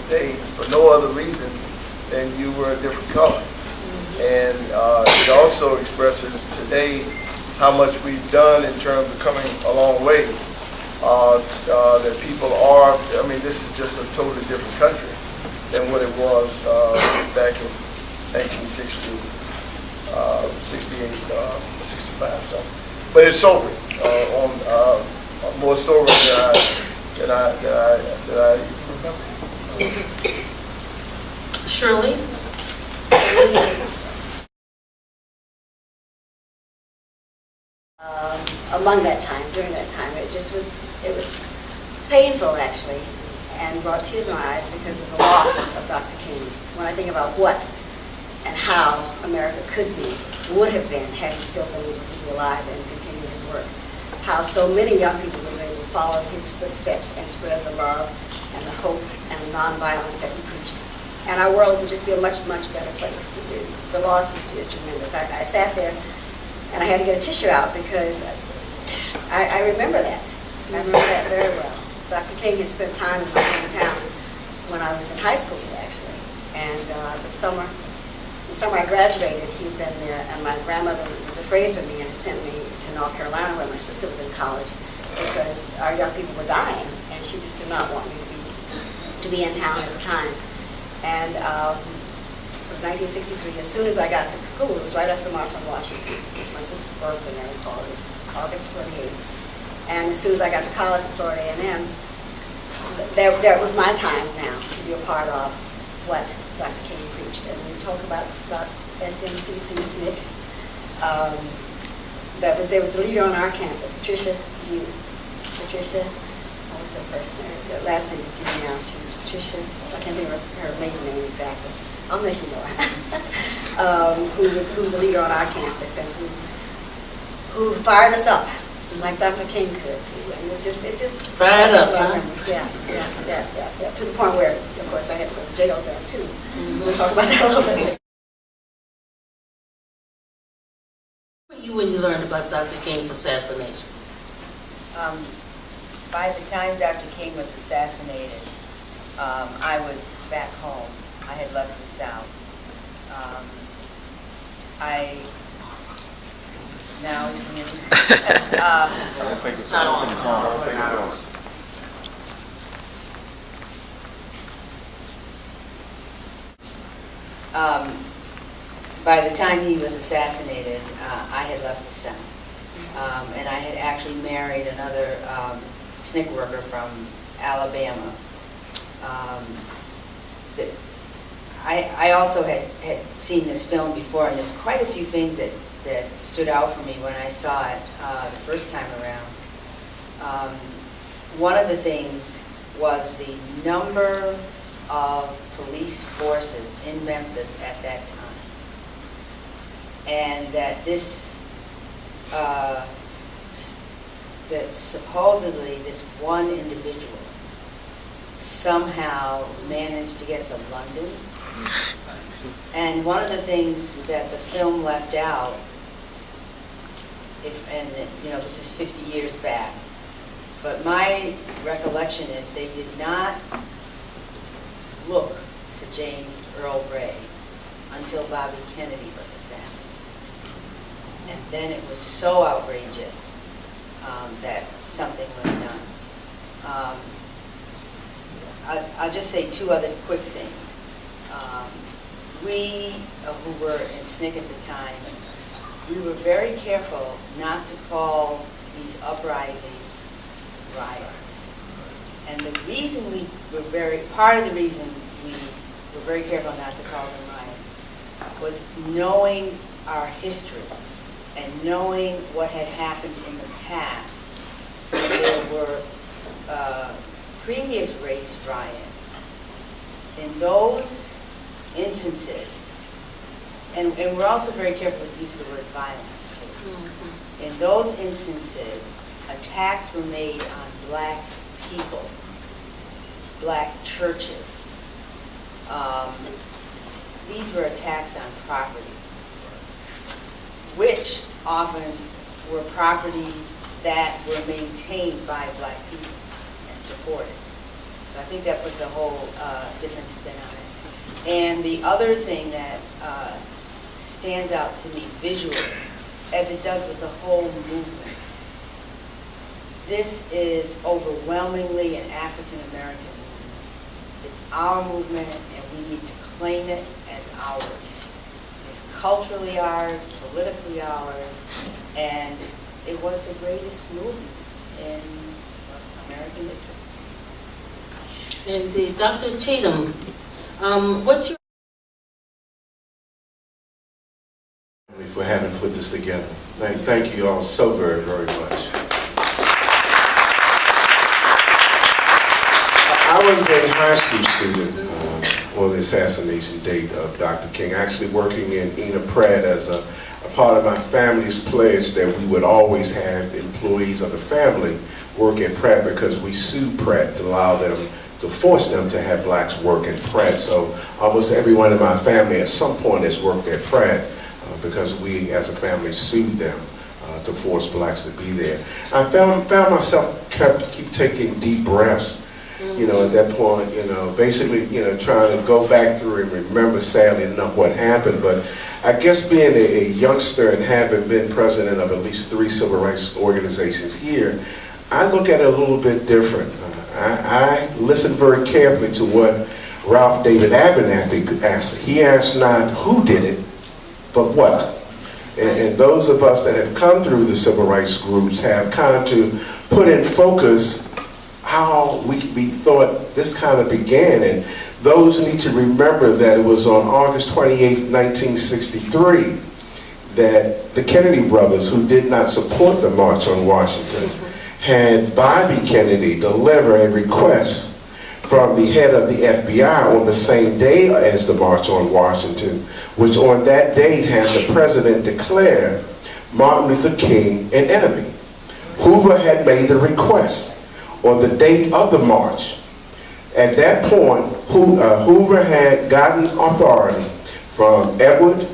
today for no other reason than you were a different color. And it also expresses today how much we've done in terms of coming a long way. That people are, I mean, this is just a totally different country than what it was back in 1960, 68, 65. So. But it's sobering, more sobering than I remember. Shirley? Among that time, during that time, it was painful actually, and brought tears in my eyes because of the loss of Dr. King. When I think about what and how America could be, would have been, had he still been able to be alive and continue his work. How so many young people were able to follow his footsteps and spread the love and the hope and the nonviolence that he preached. And our world would just be a much, much better place. The loss is just tremendous. I sat there and I had to get a tissue out because I remember that. I remember that very well. Dr. King had spent time in my hometown when I was in high school, actually. And the summer I graduated, he'd been there, and my grandmother was afraid for me and had sent me to North Carolina where my sister was in college because our young people were dying, and she just did not want me to be in town at the time. And it was 1963. As soon as I got to school, it was right after the March on Washington. It was my sister's birthday, I recall. It was August 28th. And as soon as I got to college at Florida A&M, that was my time now to be a part of what Dr. King preached. And we talk about SNCC SNCC. There was a leader on our campus, Patricia, what's her first name? The last name is Dewey now. She was Patricia, I can't think of her maiden name exactly. I'll make you know. Who was a leader on our campus and who fired us up like Dr. King could. And it just fired up, huh? Yeah. To the point where, of course, I had to go to jail there too. We'll talk about that a little bit. Where were you when you learned about Dr. King's assassination? By the time Dr. King was assassinated, I was back home. I had left the South. Now, I don't think it's on. I don't think it's on. By the time he was assassinated, I had left the South. And I had actually married another SNCC worker from Alabama. I also had seen this film before, and there's quite a few things that stood out for me when I saw it the first time around. One of the things was the number of police forces in Memphis at that time, and that that supposedly this one individual somehow managed to get to London. And one of the things that the film left out, this is 50 years back, but my recollection is they did not look for James Earl Ray until Bobby Kennedy was assassinated. And then it was so outrageous that something was done. I'll just say two other quick things. We who were in SNCC at the time, we were very careful not to call these uprisings riots. And the reason part of the reason we were very careful not to call them riots was knowing our history and knowing what had happened in the past. There were previous race riots. In those instances, and we're also very careful with the use of the word violence too. Mm-hmm. In those instances, attacks were made on black people, black churches. These were attacks on property, which often were properties that were maintained by black people and supported. So I think that puts a whole different spin on it. And the other thing that stands out to me visually, as it does with the whole movement, this is overwhelmingly an African American movement. It's our movement, and we need to claim it as ours. It's culturally ours, politically ours, and it was the greatest movement in American history. And Dr. Cheatham, what's your... For having put this together. Thank you all so very, very much. I was a high school student on the assassination date of Dr. King, actually working in Ena Pratt as a part of my family's pledge that we would always have employees of the family work at Pratt, because we sued Pratt to allow them, to force them to have blacks work in Pratt. So almost everyone in my family at some point has worked at Pratt because we as a family sued them to force blacks to be there. I found myself keep taking deep breaths, you know, at that point, you know, basically, you know, trying to go back through and remember, sadly enough, what happened. But I guess being a youngster and having been president of at least 3 civil rights organizations here, I look at it a little bit different. I listened very carefully to what Ralph David Abernathy asked. He asked not who did it, but what. And those of us that have come through the civil rights groups have kind of put in focus how we thought this kind of began. And those need to remember that it was on August 28, 1963, that the Kennedy brothers, who did not support the March on Washington, had Bobby Kennedy deliver a request from the head of the FBI on the same day as the March on Washington, which on that date had the president declare Martin Luther King an enemy. Hoover had made the request on the date of the march. At that point, Hoover had gotten authority from Edward,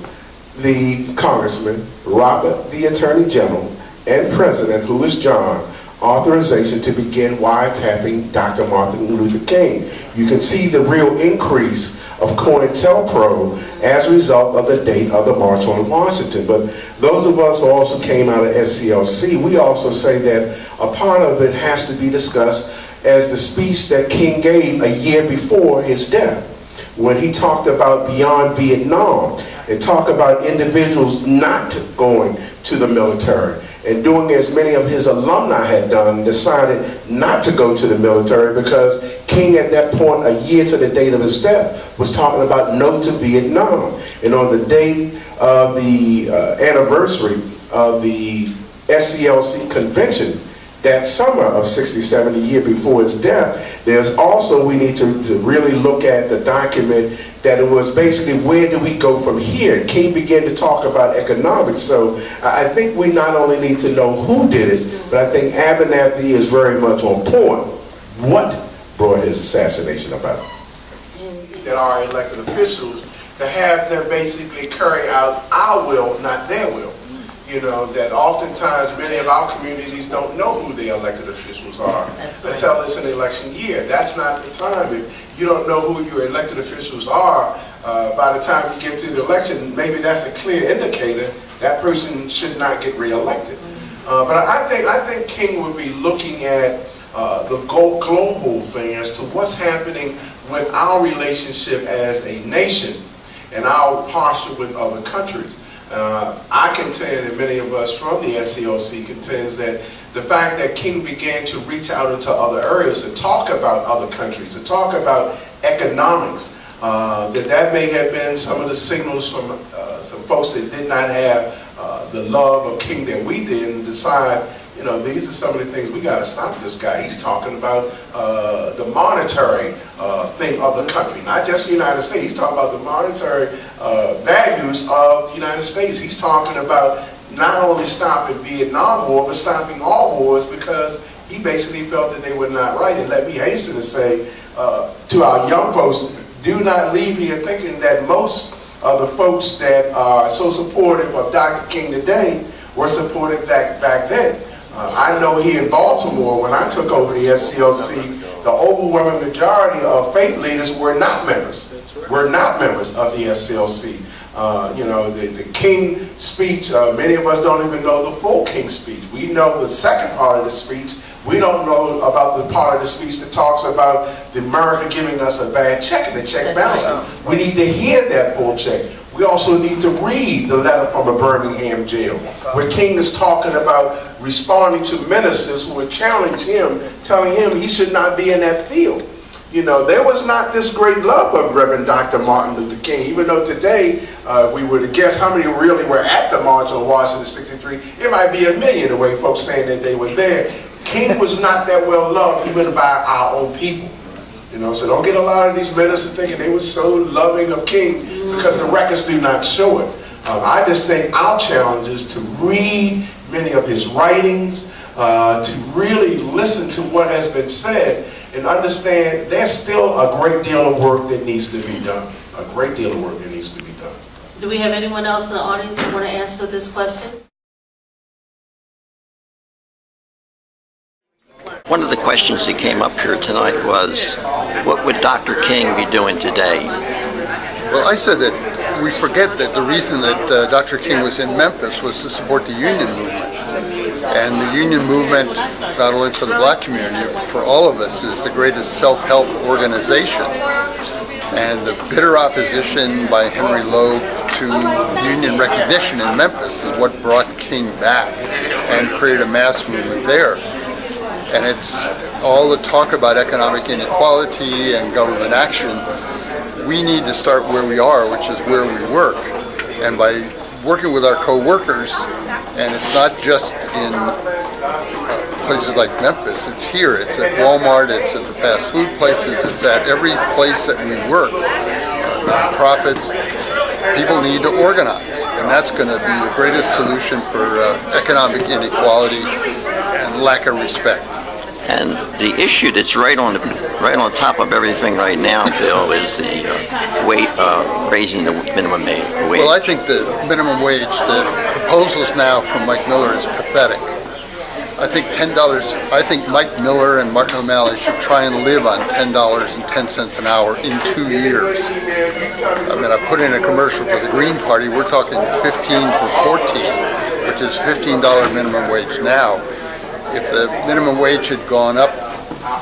the congressman, Robert, the attorney general, and president, who is John, authorization to begin wiretapping Dr. Martin Luther King. You can see the real increase of COINTELPRO as a result of the date of the March on Washington. But those of us who also came out of SCLC, we also say that a part of it has to be discussed as the speech that King gave a year before his death, when he talked about beyond Vietnam and talked about individuals not going to the military, and doing as many of his alumni had done, decided not to go to the military because King at that point, a year to the date of his death, was talking about no to Vietnam. And on the date of the anniversary of the SCLC convention, that summer of '67, a year before his death, there's also, we need to really look at the document that it was basically, where do we go from here? King began to talk about economics. So I think we not only need to know who did it, but I think Abernathy is very much on point. What brought his assassination about? That are elected officials, to have them basically carry out our will, not their will. You know, that oftentimes many of our communities don't know who the elected officials are until it's an election year. That's not the time. If you don't know who your elected officials are, by the time you get to the election, maybe that's a clear indicator that person should not get reelected. But I think King would be looking at the global thing as to what's happening with our relationship as a nation and our posture with other countries. I contend, and many of us from the SCLC contends, that the fact that King began to reach out into other areas to talk about other countries, to talk about economics, that may have been some of the signals from some folks that did not have the love of King that we did, and decide, you know, these are some of the things we got to stop this guy. He's talking about the monetary thing of the country, not just the United States. He's talking about the monetary values of the United States. He's talking about not only stopping Vietnam War, but stopping all wars, because he basically felt that they were not right. And let me hasten to say to our young folks, do not leave here thinking that most of the folks that are so supportive of Dr. King today were supportive back then. I know here in Baltimore, when I took over the SCLC, the overwhelming majority of faith leaders were not members. Were not members of the SCLC. The King speech, many of us don't even know the full King speech. We know the second part of the speech. We don't know about the part of the speech that talks about the America giving us a bad check and the check bouncing. We need to hear that full check. We also need to read the letter from a Birmingham jail, where King is talking about responding to ministers who would challenge him, telling him he should not be in that field. There was not this great love of Reverend Dr. Martin Luther King, even though today we would guess how many really were at the March on Washington 63. It might be 1 million the way folks saying that they were there. King was not that well loved even by our own people. So don't get a lot of these ministers thinking they were so loving of King, because the records do not show it. I just think our challenge is to read many of his writings, to really listen to what has been said, and understand there's still a great deal of work that needs to be done. A great deal of work that needs to be done. Do we have anyone else in the audience who want to answer this question? One of the questions that came up here tonight was, what would Dr. King be doing today? Well, I said that we forget that the reason that Dr. King was in Memphis was to support the union movement. And the union movement, not only for the black community, for all of us, is the greatest self-help organization. And the bitter opposition by Henry Loeb to union recognition in Memphis is what brought King back and created a mass movement there. And it's all the talk about economic inequality and government action. We need to start where we are, which is where we work. And by working with our co-workers, and it's not just in places like Memphis, it's here, it's at Walmart, it's at the fast food places, it's at every place that we work. Nonprofits, people need to organize, and that's going to be the greatest solution for economic inequality and lack of respect. And the issue that's right on top of everything right now, Bill, is the raising the minimum wage. Well, I think the minimum wage, the proposals now from Mike Miller is pathetic. I think Mike Miller and Martin O'Malley should try and live on $10.10 an hour in 2 years. I mean, I put in a commercial for the Green Party. We're talking 15 for 14, which is $15 minimum wage now. If the minimum wage had gone up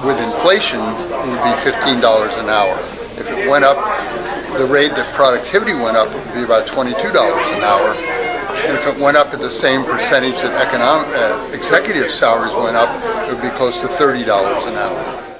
with inflation, it would be $15 an hour. If it went up, the rate that productivity went up, it would be about $22 an hour. And if it went up at the same percentage that executive salaries went up, it would be close to $30 an hour.